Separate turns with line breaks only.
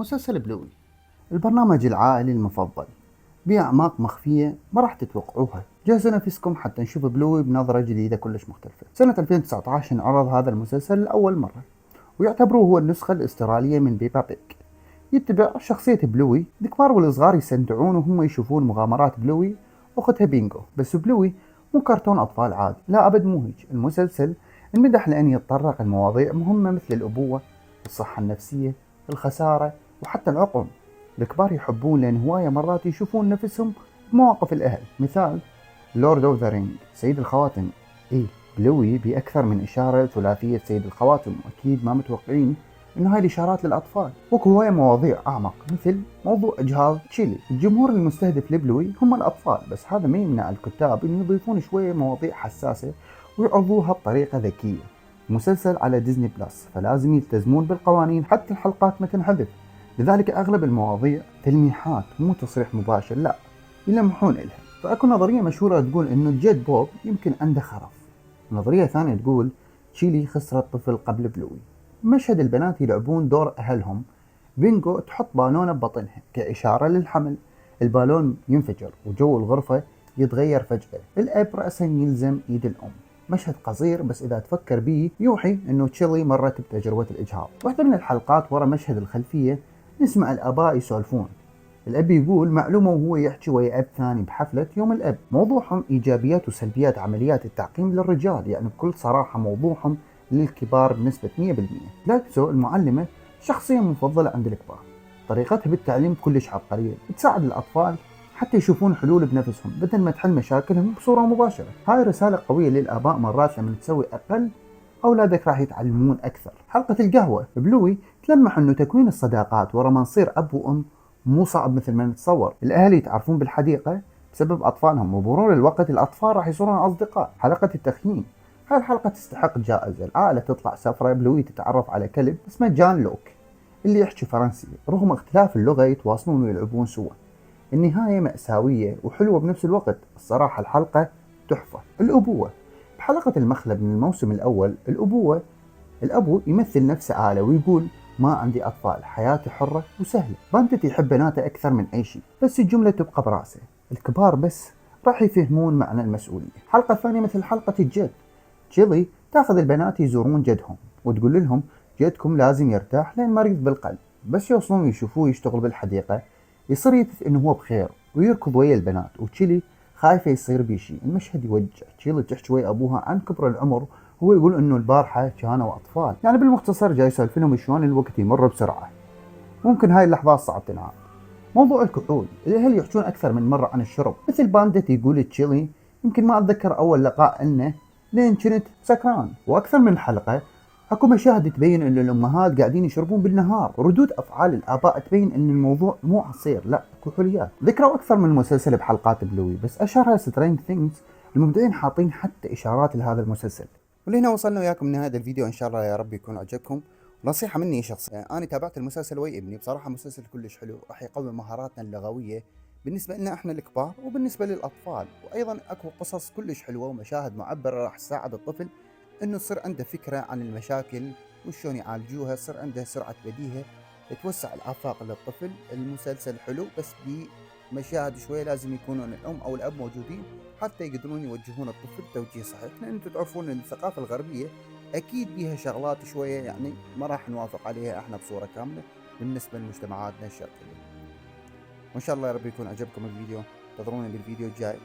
مسلسل بلوي، البرنامج العائلي المفضل بأعماق مخفية ما راح تتوقعوها. جهزوا نفسكم حتى نشوف بلوي بنظرة جديدة كلش مختلفة. سنة 2019 انعرض هذا المسلسل لأول مرة، ويعتبروه هو النسخة الأسترالية من بيبا بيك. يتبع شخصية بلوي، الكبار والصغار يستمتعون وهم يشوفون مغامرات بلوي وأختها بينجو. بس بلوي مو كرتون أطفال عادي، لا أبد مو هيك. المسلسل انمدح لأن يتطرق لمواضيع مهمة مثل الأبوة، الصحة النفسية، الخسارة، وحتى العقم. الكبار يحبون لأن هواية مرات يشوفون نفسهم بمواقف الأهل. مثال لورد اوف ذا رينج، سيد الخواتم. إيه، بلوي بأكثر من إشارة ثلاثية سيد الخواتم، أكيد ما متوقعين إن هاي الإشارات للأطفال. وكو هواية مواضيع أعمق مثل موضوع إجهاض تشيلي. الجمهور المستهدف لبلوي هم الأطفال، بس هذا ما يمنع الكتاب إنه يضيفون شوية مواضيع حساسة ويعرضوها بطريقة ذكية. مسلسل على ديزني بلس، فلازم يلتزمون بالقوانين حتى الحلقات ما تنحذف. لذلك أغلب المواضيع تلميحات مو تصريح مباشر، لا، يلمحون إلها. فأكو نظرية مشهورة تقول إنه الجد بوب يمكن عنده خرف. نظرية ثانية تقول تشيلي خسرت طفل قبل بلوي. مشهد البنات يلعبون دور أهلهم، بينجو تحط بالونة ببطنها كإشارة للحمل. البالون ينفجر وجو الغرفة يتغير فجأة. الأب رأسا يلزم إيد الأم. مشهد قصير، بس إذا تفكر بيه يوحي إنه تشيلي مرت بتجربة الإجهاض. واحدة من الحلقات ورا مشهد الخلفية نسمع الآباء يسولفون. الأب يقول معلومة وهو يحكي ويا أب ثاني بحفلة يوم الأب. موضوعهم إيجابيات وسلبيات عمليات التعقيم للرجال، يعني بكل صراحة موضوعهم للكبار بنسبة 100%. لاكسو المعلمة شخصية مفضلة عند الكبار، طريقتها بالتعليم كلش عبقرية، تساعد الأطفال حتى يشوفون حلول بنفسهم بدل ما تحل مشاكلهم بصورة مباشرة. هاي رسالة قوية للآباء، مرات لما تسوي أقل أولادك راح يتعلمون أكثر. حلقة القهوة، بلوي تلمح أنه تكوين الصداقات ورا ما نصير أب وأم مو صعب مثل ما نتصور. الأهل يتعرفون بالحديقة بسبب أطفالهم، ومرور الوقت الأطفال راح يصيرون أصدقاء. حلقة التخييم، هاي الحلقة تستحق جائزة. العائلة تطلع سفرة، بلوي تتعرف على كلب اسمه جان لوك اللي يحكي فرنسي. رغم اختلاف اللغة يتواصلون ويلعبون سوا. النهاية مأساوية وحلوة بنفس الوقت. الصراحة الحلقة تحفة. الأبوة، بحلقة المخلب من الموسم الأول، الأبو يمثل نفسه آلة ويقول ما عندي أطفال، حياتي حرة وسهلة. بانتت يحب بناته أكثر من أي شيء، بس الجملة تبقى براسه. الكبار بس راح يفهمون معنى المسؤولية. حلقة ثانية مثل حلقة الجد، تشيلي تاخذ البنات يزورون جدهم وتقول لهم جدكم لازم يرتاح لأن مريض بالقلب. بس يوصلون يشوفوه يشتغل بالحديقة، يصير يثبت إنه هو بخير ويركض ويا البنات، وتشيلي خايفة يصير بيه شيء. المشهد يوجع. تشيلي تحكي ويا أبوها عن كبر العمر، هو يقول إنه البارحة كانوا أطفال. يعني بالمختصر جاي يسولف لهم شلون الوقت يمر بسرعة. ممكن هاي اللحظات صعب تنعاد. موضوع الكحول، الأهل يحجون أكثر من مرة عن الشرب. مثل باندت يقول تشيلي يمكن ما أتذكر أول لقاء لنا لين كنت سكران. وأكثر من حلقة اكو مشاهد تبين ان الامهات قاعدين يشربون بالنهار، وردود افعال الاباء تبين ان الموضوع مو عصير، لا، كحوليات. ذكروا اكثر من مسلسل بحلقات بلوي، بس اشهرها سترينج ثينجز. المبدعين حاطين حتى اشارات لهذا المسلسل. ولهنا وصلنا وياكم لنهاية الفيديو، ان شاء الله يا رب يكون عجبكم. نصيحة مني شخصيا، انا تابعت المسلسل ويا ابني، بصراحة مسلسل كلش حلو، راح يقوي مهاراتنا اللغوية بالنسبة لنا احنا الكبار وبالنسبة للاطفال. وايضا اكو قصص كلش حلوة ومشاهد معبرة راح تساعد الطفل انه يصير عنده فكرة عن المشاكل وشون يعالجوها، يصير عنده سرعة بديهة، توسع الآفاق للطفل. المسلسل حلو، بس بمشاهد شوية لازم يكونون الأم أو الأب موجودين حتى يقدرون يوجهون الطفل توجيه صحيح، لأن أنتم تعرفون أن الثقافة الغربية أكيد بيها شغلات شوية يعني ما راح نوافق عليها احنا بصورة كاملة بالنسبة لمجتمعاتنا الشرقية. وإن شاء الله يا رب يكون عجبكم الفيديو، انتظرونا بالفيديو الجاي.